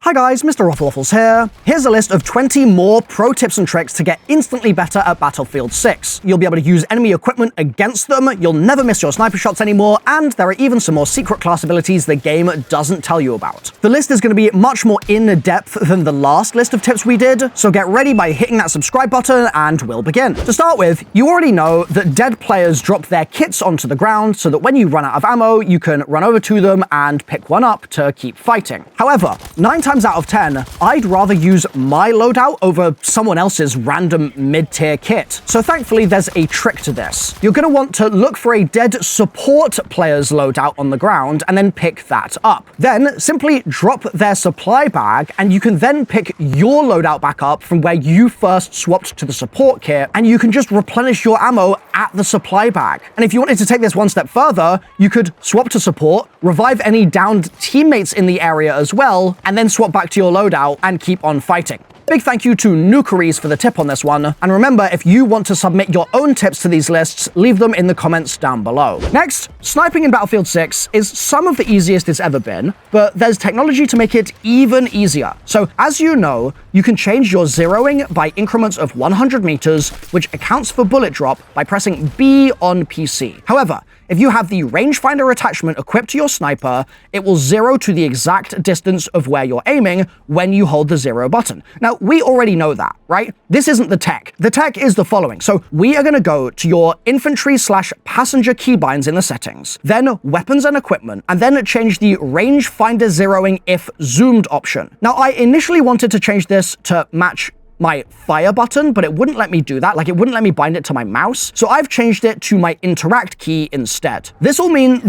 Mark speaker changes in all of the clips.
Speaker 1: Hi guys, MrRoflWaffles here. Here's a list of 20 more pro tips and tricks to get instantly better at Battlefield 6. You'll be able to use enemy equipment against them, you'll never miss your sniper shots anymore, and there are even some more secret class abilities the game doesn't tell you about. The list is going to be much more in-depth than the last list of tips we did, so get ready by hitting that subscribe button and we'll begin. To start with, you already know that dead players drop their kits onto the ground so that when you run out of ammo, you can run over to them and pick one up to keep fighting. However, 9 times out of 10, I'd rather use my loadout over someone else's random mid-tier kit. So thankfully, there's a trick to this. You're going to want to look for a dead support player's loadout on the ground and then pick that up. Then simply drop their supply bag and you can then pick your loadout back up from where you first swapped to the support kit, and you can just replenish your ammo at the supply bag. And if you wanted to take this one step further, you could swap to support, revive any downed teammates in the area as well, and then swap back to your loadout and keep on fighting. Big thank you to Nukeries for the tip on this one, and remember, if you want to submit your own tips to these lists, leave them in the comments down below. Next, sniping in Battlefield 6 is some of the easiest it's ever been, but there's technology to make it even easier. So as you know, you can change your zeroing by increments of 100 meters, which accounts for bullet drop by pressing B on PC. However, if you have the rangefinder attachment equipped to your sniper, it will zero to the exact distance of where you're aiming when you hold the zero button. Now, we already know that, right? This isn't the tech. The tech is the following. So we are going to go to your infantry/passenger keybinds in the settings, then weapons and equipment, and then change the rangefinder zeroing if zoomed option. Now, I initially wanted to change this to match my fire button, but it wouldn't let me do that. Like, it wouldn't let me bind it to my mouse. So I've changed it to my interact key instead. This will mean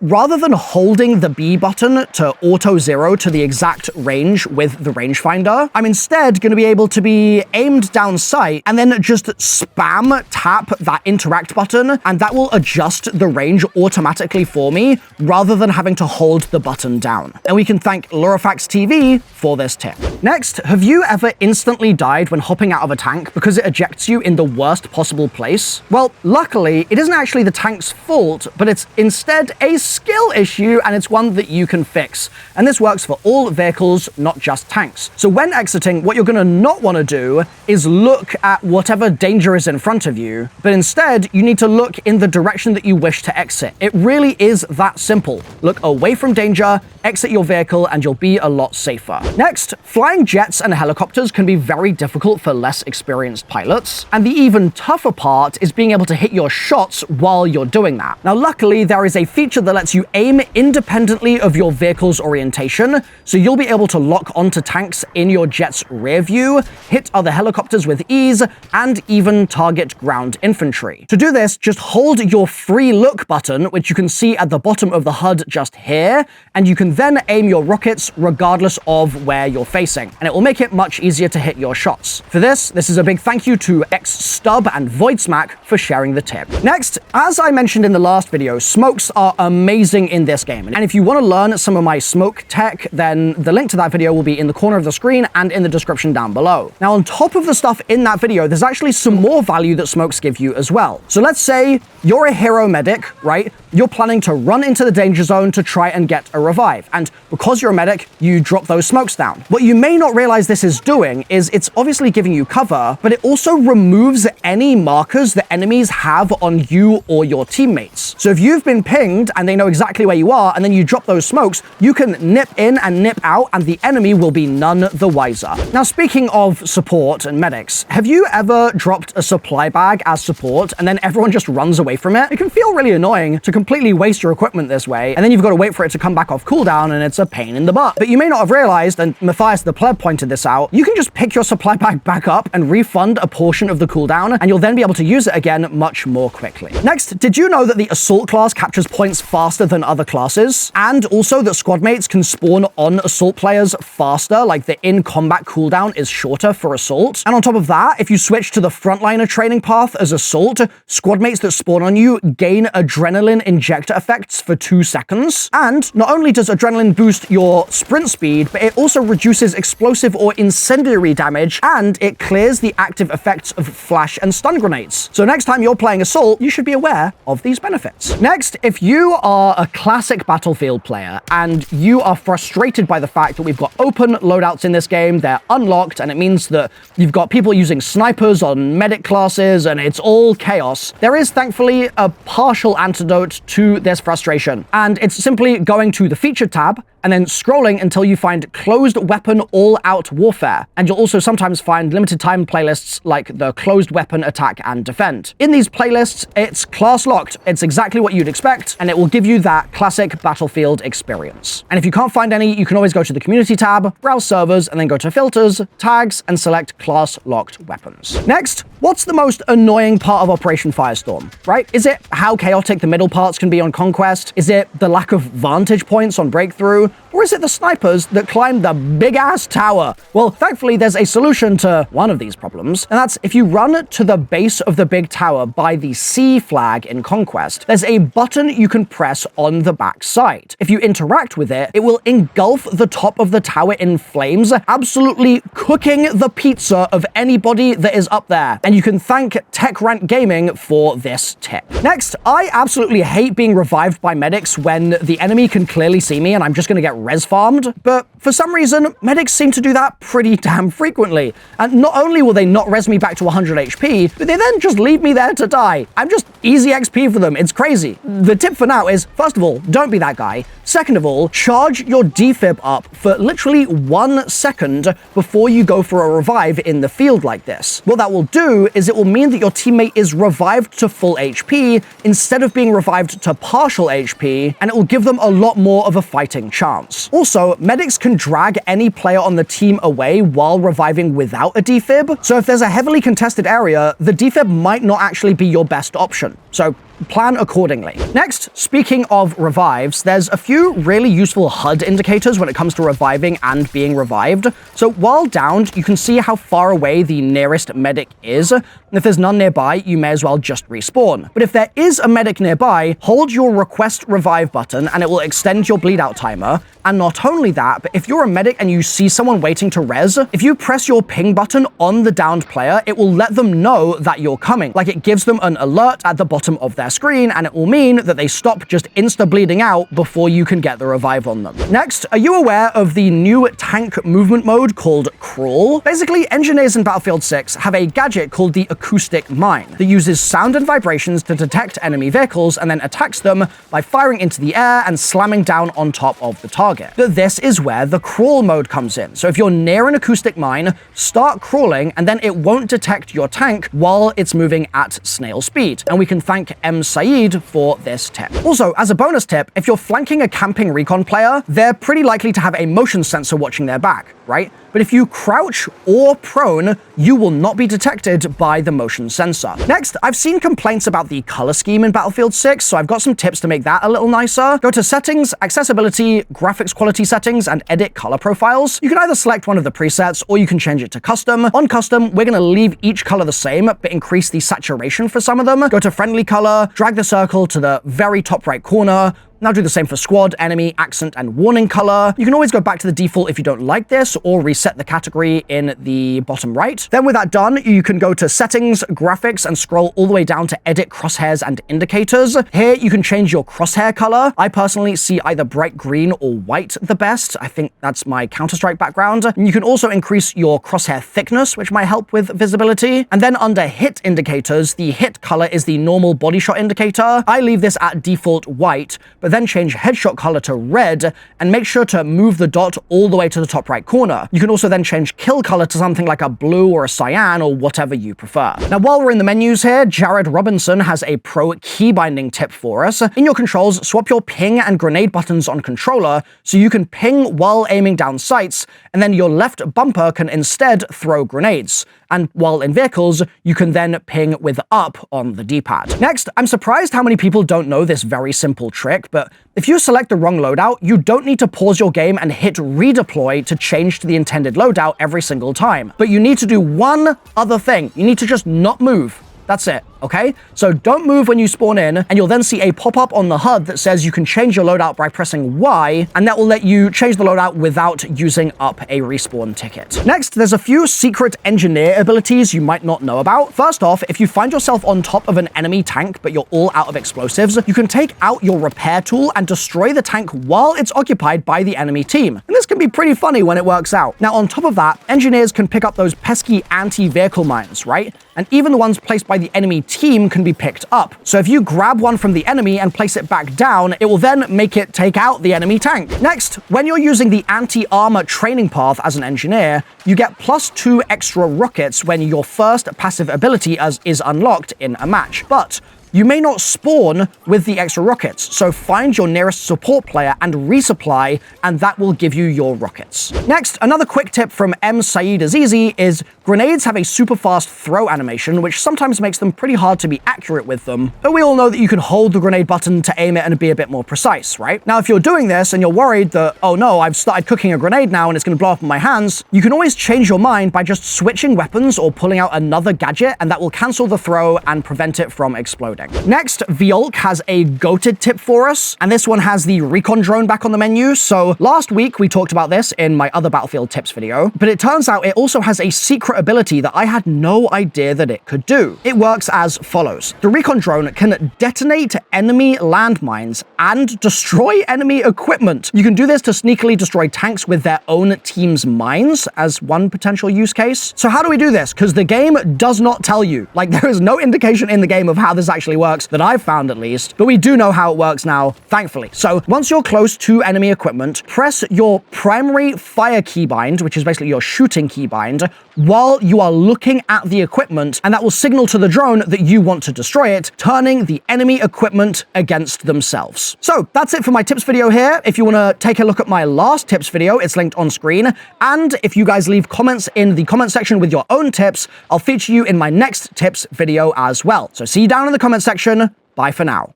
Speaker 1: rather than holding the B button to auto zero to the exact range with the rangefinder, I'm instead going to be able to be aimed down sight and then just spam tap that interact button, and that will adjust the range automatically for me rather than having to hold the button down. And we can thank Lurafax TV for this tip. Next, have you ever instantly died when hopping out of a tank because it ejects you in the worst possible place? Well, luckily, it isn't actually the tank's fault, but it's instead a skill issue, and it's one that you can fix. And this works for all vehicles, not just tanks. So when exiting, what you're going to not want to do is look at whatever danger is in front of you, but instead, you need to look in the direction that you wish to exit. It really is that simple. Look away from danger, exit your vehicle, and you'll be a lot safer. Next, flying jets and helicopters can be very difficult for less experienced pilots, and the even tougher part is being able to hit your shots while you're doing that. Now, luckily, there is a feature that lets you aim independently of your vehicle's orientation, so you'll be able to lock onto tanks in your jet's rear view, hit other helicopters with ease, and even target ground infantry. To do this, just hold your free look button, which you can see at the bottom of the HUD just here, and you can then aim your rockets regardless of where you're facing, and it will make it much easier to hit your shots. For this is a big thank you to XStub and Voidsmack for sharing the tip. Next, as I mentioned in the last video, smokes are amazing in this game. And if you want to learn some of my smoke tech, then the link to that video will be in the corner of the screen and in the description down below. Now, on top of the stuff in that video, there's actually some more value that smokes give you as well. So let's say you're a hero medic, right? You're planning to run into the danger zone to try and get a revive. And because you're a medic, you drop those smokes down. What you may not realize this is doing is it's obviously giving you cover, but it also removes any markers that enemies have on you or your teammates. So if you've been pinged and they know exactly where you are, and then you drop those smokes, you can nip in and nip out, and the enemy will be none the wiser. Now, speaking of support and medics, have you ever dropped a supply bag as support and then everyone just runs away from it? It can feel really annoying to completely waste your equipment this way, and then you've got to wait for it to come back off cooldown, and it's a pain in the butt. But you may not have realized, and Matthias the pleb pointed this out, you can just pick your supply bag back up and refund a portion of the cooldown, and you'll then be able to use it again much more quickly. Next, did you know that the assault class captures points faster than other classes? And also that squad mates can spawn on assault players faster, like the in-combat cooldown is shorter for assault. And on top of that, if you switch to the frontliner training path as assault, squad mates that spawn on you gain adrenaline injector effects for 2 seconds. And not only does adrenaline boost your sprint speed, but it also reduces explosive or incendiary damage damage, and it clears the active effects of flash and stun grenades. So next time you're playing Assault, you should be aware of these benefits. Next, if you are a classic Battlefield player and you are frustrated by the fact that we've got open loadouts in this game, they're unlocked, and it means that you've got people using snipers on medic classes and it's all chaos, there is thankfully a partial antidote to this frustration. And it's simply going to the Featured tab and then scrolling until you find Closed Weapon All-Out Warfare. And you'll also sometimes find limited time playlists like the Closed Weapon Attack and Defend. In these playlists, it's class locked. It's exactly what you'd expect, and it will give you that classic Battlefield experience. And if you can't find any, you can always go to the Community tab, browse servers, and then go to Filters, Tags, and select Class Locked Weapons. Next, what's the most annoying part of Operation Firestorm, right? Is it how chaotic the middle parts can be on Conquest? Is it the lack of vantage points on Breakthrough? Or is it the snipers that climb the big-ass tower? Well, thankfully, there's a solution to one of these problems, and that's if you run to the base of the big tower by the C flag in Conquest, there's a button you can press on the back side. If you interact with it, it will engulf the top of the tower in flames, absolutely cooking the pizza of anybody that is up there. And you can thank TechRant Gaming for this tip. Next, I absolutely hate being revived by medics when the enemy can clearly see me and I'm just going to get res farmed, but for some reason, medics seem to do that pretty damn frequently. And not only will they not res me back to 100 HP, but they then just leave me there to die. I'm just easy XP for them. It's crazy. The tip for now is, first of all, don't be that guy. Second of all, charge your defib up for literally 1 second before you go for a revive in the field like this. What that will do is it will mean that your teammate is revived to full HP instead of being revived to partial HP, and it will give them a lot more of a fighting chance. Also, medics can drag any player on the team away while reviving without a defib, so if there's a heavily contested area, the defib might not actually be your best option. So plan accordingly. Next, speaking of revives, there's a few really useful HUD indicators when it comes to reviving and being revived. So while downed, you can see how far away the nearest medic is. And if there's none nearby, you may as well just respawn. But if there is a medic nearby, hold your request revive button and it will extend your bleed out timer. And not only that, but if you're a medic and you see someone waiting to res, if you press your ping button on the downed player, it will let them know that you're coming. Like it gives them an alert at the bottom of their screen, and it will mean that they stop just insta-bleeding out before you can get the revive on them. Next, are you aware of the new tank movement mode called Crawl? Basically, engineers in Battlefield 6 have a gadget called the Acoustic Mine that uses sound and vibrations to detect enemy vehicles and then attacks them by firing into the air and slamming down on top of the target. But this is where the crawl mode comes in. So if you're near an acoustic mine, start crawling and then it won't detect your tank while it's moving at snail speed. And we can thank M. Saeed for this tip. Also, as a bonus tip, if you're flanking a camping Recon player, they're pretty likely to have a motion sensor watching their back, right? But if you crouch or prone, you will not be detected by the motion sensor. Next, I've seen complaints about the color scheme in Battlefield 6, so I've got some tips to make that a little nicer. Go to Settings, Accessibility, Graphics Quality Settings, and Edit Color Profiles. You can either select one of the presets, or you can change it to Custom. On Custom, we're gonna leave each color the same, but increase the saturation for some of them. Go to Friendly Color, drag the circle to the very top right corner. Now do the same for squad, enemy, accent, and warning color. You can always go back to the default if you don't like this, or reset the category in the bottom right. Then with that done, you can go to Settings, Graphics, and scroll all the way down to Edit Crosshairs and Indicators. Here, you can change your crosshair color. I personally see either bright green or white the best. I think that's my Counter-Strike background. And you can also increase your crosshair thickness, which might help with visibility. And then under Hit Indicators, the hit color is the normal body shot indicator. I leave this at default white, but then change headshot color to red and make sure to move the dot all the way to the top right corner. You can also then change kill color to something like a blue or a cyan or whatever you prefer. Now, while we're in the menus here, Jared Robinson has a pro key binding tip for us. In your controls, swap your ping and grenade buttons on controller so you can ping while aiming down sights, and then your left bumper can instead throw grenades. And while in vehicles, you can then ping with up on the D-pad. Next, I'm surprised how many people don't know this very simple trick, but if you select the wrong loadout, you don't need to pause your game and hit redeploy to change to the intended loadout every single time. But you need to do one other thing. You need to just not move. That's it. okay? So don't move when you spawn in, and you'll then see a pop-up on the HUD that says you can change your loadout by pressing Y, and that will let you change the loadout without using up a respawn ticket. Next, there's a few secret engineer abilities you might not know about. First off, if you find yourself on top of an enemy tank, but you're all out of explosives, you can take out your repair tool and destroy the tank while it's occupied by the enemy team. And this can be pretty funny when it works out. Now, on top of that, engineers can pick up those pesky anti-vehicle mines, right? And even the ones placed by the enemy team can be picked up. So if you grab one from the enemy and place it back down, it will then make it take out the enemy tank. Next, when you're using the anti-armor training path as an engineer, you get +2 extra rockets when your first passive ability is unlocked in a match. But you may not spawn with the extra rockets, so find your nearest support player and resupply, and that will give you your rockets. Next, another quick tip from M. Saeed Azizi is grenades have a super fast throw animation, which sometimes makes them pretty hard to be accurate with them, but we all know that you can hold the grenade button to aim it and be a bit more precise, right? Now, if you're doing this and you're worried that, oh no, I've started cooking a grenade now and it's gonna blow up in my hands, you can always change your mind by just switching weapons or pulling out another gadget, and that will cancel the throw and prevent it from exploding. Next, Violk has a goated tip for us, and this one has the Recon drone back on the menu. So last week we talked about this in my other Battlefield tips video, but it turns out it also has a secret ability that I had no idea that it could do. It works as follows. The Recon drone can detonate enemy landmines and destroy enemy equipment. You can do this to sneakily destroy tanks with their own team's mines as one potential use case. So how do we do this? Because the game does not tell you. Like, there is no indication in the game of how this actually works, that I've found at least, but we do know how it works now, thankfully. So once you're close to enemy equipment, press your primary fire keybind, which is basically your shooting keybind, while you are looking at the equipment, and that will signal to the drone that you want to destroy it, turning the enemy equipment against themselves. So that's it for my tips video here. If you want to take a look at my last tips video, it's linked on screen. And if you guys leave comments in the comment section with your own tips, I'll feature you in my next tips video as well. So see you down in the comment section. Bye for now.